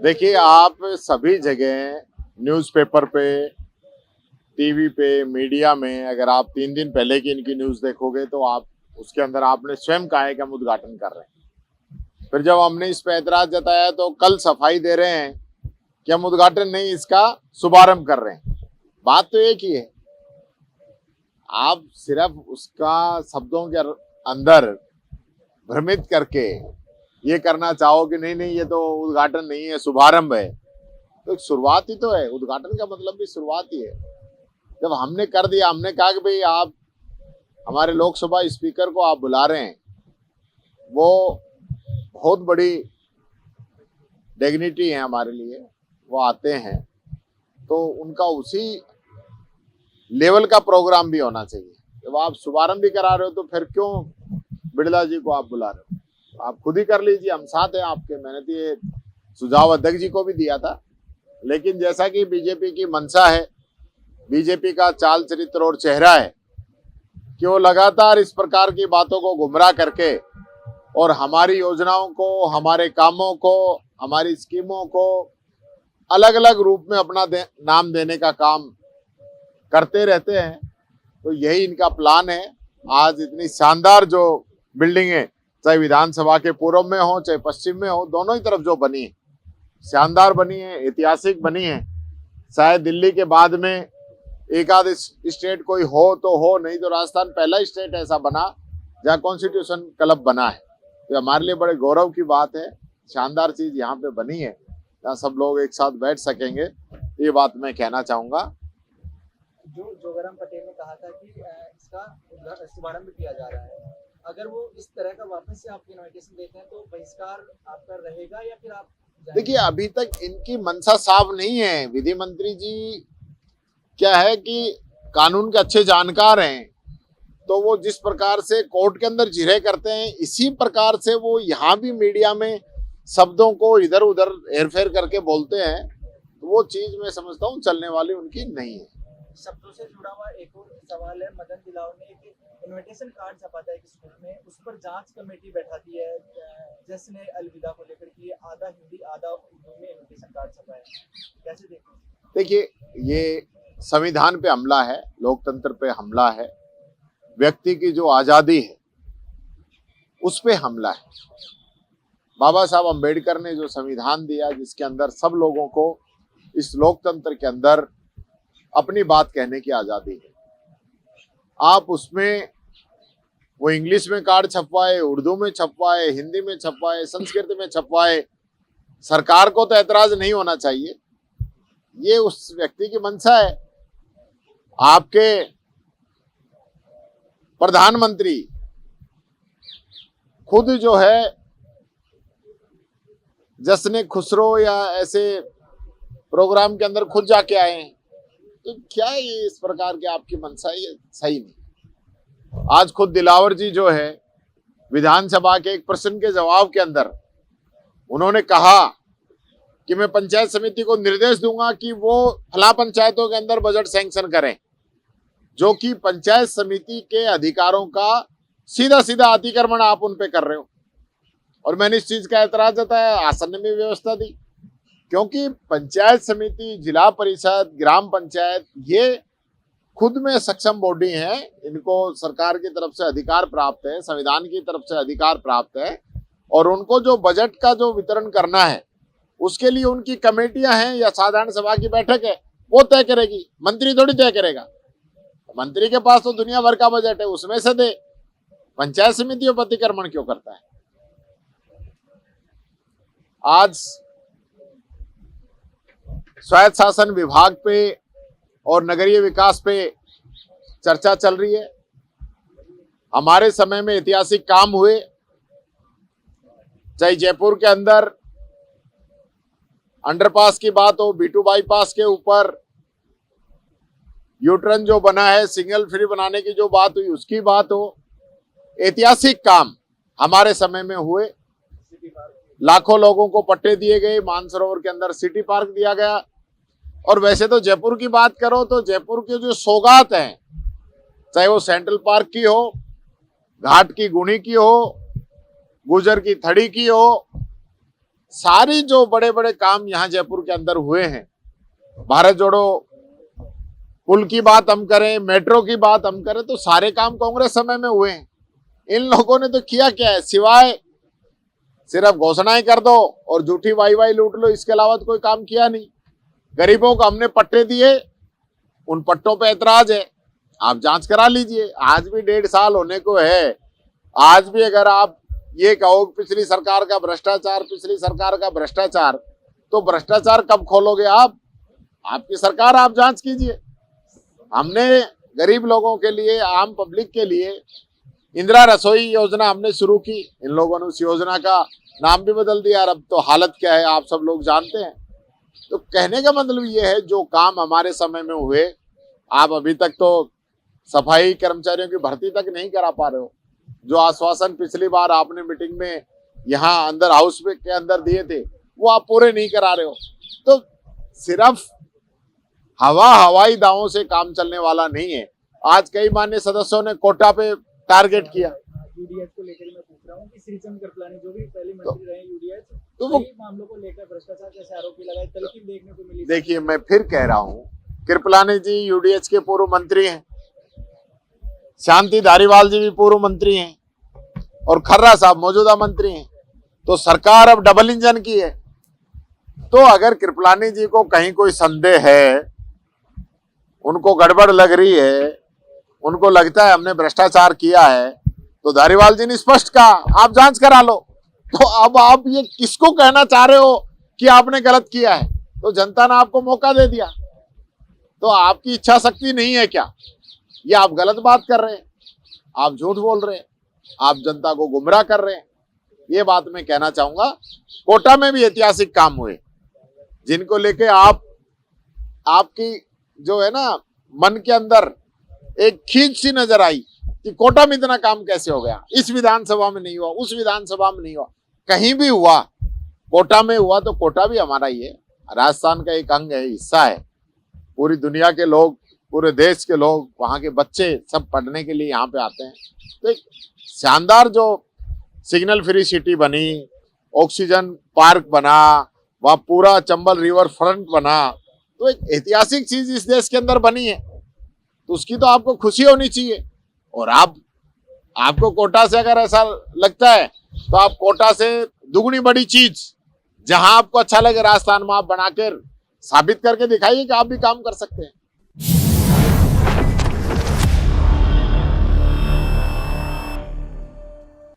देखिए, आप सभी जगह न्यूज़पेपर पे, टीवी पे, मीडिया में अगर आप 3 दिन पहले की इनकी न्यूज़ देखोगे तो आप उसके अंदर आपने स्वयं कहा है कि हम उद्घाटन कर रहे हैं। फिर जब हमने इस पे ऐतराज जताया तो कल सफाई दे रहे हैं कि हम उद्घाटन नहीं, इसका शुभारंभ कर रहे हैं। बात तो एक ही है। आप सिर्फ उसका शब्दों के अंदर भ्रमित करके ये करना चाहो कि नहीं नहीं, ये तो उद्घाटन नहीं है, शुभारंभ है। तो एक शुरुआत ही तो है। उद्घाटन का मतलब भी शुरुआत ही है। जब हमने कर दिया, हमने कहा कि भाई आप हमारे लोकसभा स्पीकर को आप बुला रहे हैं, वो बहुत बड़ी डिग्निटी है हमारे लिए, वो आते हैं तो उनका उसी लेवल का प्रोग्राम भी होना चाहिए। जब आप शुभारंभ भी करा रहे हो तो फिर क्यों बिड़ला जी को आप बुला रहे हो? आप खुद ही कर लीजिए, हम साथ हैं आपके। मैंने तो ये सुझाव अध्यक्ष जी को भी दिया था, लेकिन जैसा कि बीजेपी की मंशा है, बीजेपी का चाल चरित्र और चेहरा है कि वो लगातार इस प्रकार की बातों को गुमराह करके और हमारी योजनाओं को, हमारे कामों को, हमारी स्कीमों को अलग अलग रूप में अपना नाम देने का काम करते रहते हैं। तो यही इनका प्लान है। आज इतनी शानदार जो बिल्डिंग है, चाहे विधानसभा के पूर्व में हो चाहे पश्चिम में हो, दोनों ही तरफ जो बनी है, शानदार बनी है, ऐतिहासिक बनी है। शायद दिल्ली के बाद में एक आध स्टेट कोई हो तो हो, नहीं तो राजस्थान पहला स्टेट ऐसा बना जहाँ कॉन्स्टिट्यूशन क्लब बना है। तो हमारे लिए बड़े गौरव की बात है। शानदार चीज यहाँ पे बनी है, जहाँ सब लोग एक साथ बैठ सकेंगे। ये बात मैं कहना चाहूंगा। जो जोगराम पटेल ने कहा था कि इसका शुभारंभ किया जा रहा है, अगर वो इस तरह का वापस से आपको इनविटेशन देते हैं तो बहिष्कार आपका रहेगा या फिर आप देखिए, अभी तक इनकी मंशा साफ नहीं है। विधि मंत्री जी क्या है कि कानून के अच्छे जानकार हैं, तो वो जिस प्रकार से कोर्ट के अंदर जिरह करते हैं, इसी प्रकार से वो यहाँ भी मीडिया में शब्दों को इधर उधर हेरफेर करके बोलते हैं। तो वो चीज मैं समझता हूँ चलने वाली उनकी नहीं है। शब्दों से जुड़ा हुआ एक और सवाल है। मदन दिलावर ने एक इनविटेशन कार्ड छपा था एक स्कूल में, उस पर जांच कमेटी बैठाती है जश्न अलविदा को लेकर कि आधा हिंदी आधा उर्दू में इनविटेशन कार्ड छपा है, कैसे देखते हैं? देखिए, ये संविधान पे हमला है, लोकतंत्र पे हमला है, व्यक्ति की जो आजादी है उस पे हमला है। बाबा साहब अम्बेडकर ने जो संविधान दिया, जिसके अंदर सब लोगों को इस लोकतंत्र के अंदर अपनी बात कहने की आजादी है, आप उसमें वो इंग्लिश में कार्ड छपवाए, उर्दू में छपवाए, हिंदी में छपवाए, संस्कृत में छपवाए, सरकार को तो ऐतराज नहीं होना चाहिए। ये उस व्यक्ति की मंशा है। आपके प्रधानमंत्री खुद जो है जश्न खुसरो या ऐसे प्रोग्राम के अंदर खुद जाके आए हैं, तो क्या ये इस प्रकार की आपकी मंशा, ये सही नहीं। आज खुद दिलावर जी जो है विधानसभा के एक प्रश्न के जवाब के अंदर उन्होंने कहा कि मैं पंचायत समिति को निर्देश दूंगा कि वो फला पंचायतों के अंदर बजट सैंक्शन करें, जो कि पंचायत समिति के अधिकारों का सीधा सीधा अतिक्रमण आप उन पे कर रहे हो। और मैंने इस चीज का ऐतराज जताया, आसन ने भी व्यवस्था दी, क्योंकि पंचायत समिति, जिला परिषद, ग्राम पंचायत ये खुद में सक्षम बॉडी है। इनको सरकार की तरफ से अधिकार प्राप्त है, संविधान की तरफ से अधिकार प्राप्त है, और उनको जो बजट का जो वितरण करना है उसके लिए उनकी कमेटियां हैं या साधारण सभा की बैठक है, वो तय करेगी। मंत्री थोड़ी तय करेगा। मंत्री के पास तो दुनिया भर का बजट है, उसमें से दे। पंचायत समितियों पर अतिक्रमण क्यों करता है? आज स्वायत्त शासन विभाग पे और नगरीय विकास पे चर्चा चल रही है। हमारे समय में ऐतिहासिक काम हुए, चाहे जयपुर के अंदर अंडरपास की बात हो, B2 बाईपास के ऊपर यूटर्न जो बना है, सिग्नल फ्री बनाने की जो बात हुई उसकी बात हो, ऐतिहासिक काम हमारे समय में हुए। लाखों लोगों को पट्टे दिए गए, मानसरोवर के अंदर सिटी पार्क दिया गया। और वैसे तो जयपुर की बात करो तो जयपुर की जो सौगात हैं, चाहे वो सेंट्रल पार्क की हो, घाट की गुणी की हो, गुजर की थड़ी की हो, सारी जो बड़े बड़े काम यहाँ जयपुर के अंदर हुए हैं, भारत जोड़ो पुल की बात हम करें, मेट्रो की बात हम करें, तो सारे काम कांग्रेस समय में हुए हैं। इन लोगों ने तो किया क्या है, सिवाय सिर्फ घोषणाएं कर दो और झूठी वाई लूट लो, इसके अलावा तो कोई काम किया नहीं। गरीबों को हमने पट्टे दिए, उन पट्टों पे ऐतराज है, आप जांच करा लीजिए। आज भी 1.5 साल होने को है, आज भी अगर आप ये कहो पिछली सरकार का भ्रष्टाचार, पिछली सरकार का भ्रष्टाचार, तो भ्रष्टाचार कब खोलोगे आप? आपकी सरकार, आप जांच कीजिए। हमने गरीब लोगों के लिए, आम पब्लिक के लिए इंदिरा रसोई योजना हमने शुरू की, इन लोगों ने उस योजना का नाम भी बदल दिया, अब तो हालत क्या है आप सब लोग जानते हैं। तो कहने का मतलब ये है, जो काम हमारे समय में हुए, आप अभी तक तो सफाई कर्मचारियों की भर्ती तक नहीं करा पा रहे हो। जो आश्वासन पिछली बार आपने मीटिंग में यहाँ अंदर हाउस के अंदर दिए थे, वो आप पूरे नहीं करा रहे हो। तो सिर्फ हवाई दावों से काम चलने वाला नहीं है। आज कई माननीय सदस्यों ने कोटा पे टारगेट किया। यूडीएच को लेकर मैं पूछ रहा हूँ कि श्रीचंद कृपलानी जो भी पहले मंत्री रहे यूडीएच, तो वो मामलों को लेकर भ्रष्टाचार जैसे आरोपी लगाए, तलखी देखने को मिली। देखिए, मैं फिर कह रहा हूँ, कृपलानी जी यूडीएच के पूर्व मंत्री हैं, शांति धारीवाल जी भी पूर्व मंत्री हैं, और खर्रा साहब मौजूदा मंत्री हैं। तो सरकार अब डबल इंजन की है। तो अगर कृपलानी जी को कहीं कोई संदेह है, उनको गड़बड़ लग रही है, उनको लगता है हमने भ्रष्टाचार किया है, तो धारीवाल जी ने स्पष्ट कहा आप जांच करा लो। तो अब आप ये किसको कहना चाह रहे हो कि आपने गलत किया है? तो जनता ने आपको मौका दे दिया, तो आपकी इच्छा शक्ति नहीं है क्या? ये आप गलत बात कर रहे हैं, आप झूठ बोल रहे हैं, आप जनता को गुमराह कर रहे हैं। ये बात मैं कहना चाहूंगा। कोटा में भी ऐतिहासिक काम हुए, जिनको लेके आपकी जो है ना, मन के अंदर एक खींच सी नजर आई कि कोटा में इतना काम कैसे हो गया, इस विधानसभा में नहीं हुआ, उस विधानसभा में नहीं हुआ, कहीं भी हुआ, कोटा में हुआ। तो कोटा भी हमारा ही है, राजस्थान का एक अंग है, हिस्सा है। पूरी दुनिया के लोग, पूरे देश के लोग, वहाँ के बच्चे सब पढ़ने के लिए यहाँ पे आते हैं। तो एक शानदार जो सिग्नल फ्री सिटी बनी, ऑक्सीजन पार्क बना, वहाँ पूरा चंबल रिवर फ्रंट बना, तो एक ऐतिहासिक चीज इस देश के अंदर बनी है, तो उसकी तो आपको खुशी होनी चाहिए। और आपको कोटा से अगर ऐसा लगता है, तो आप कोटा से दुगनी बड़ी चीज जहां आपको अच्छा लगे राजस्थान में, आप बनाकर साबित करके दिखाइए कि आप भी काम कर सकते हैं।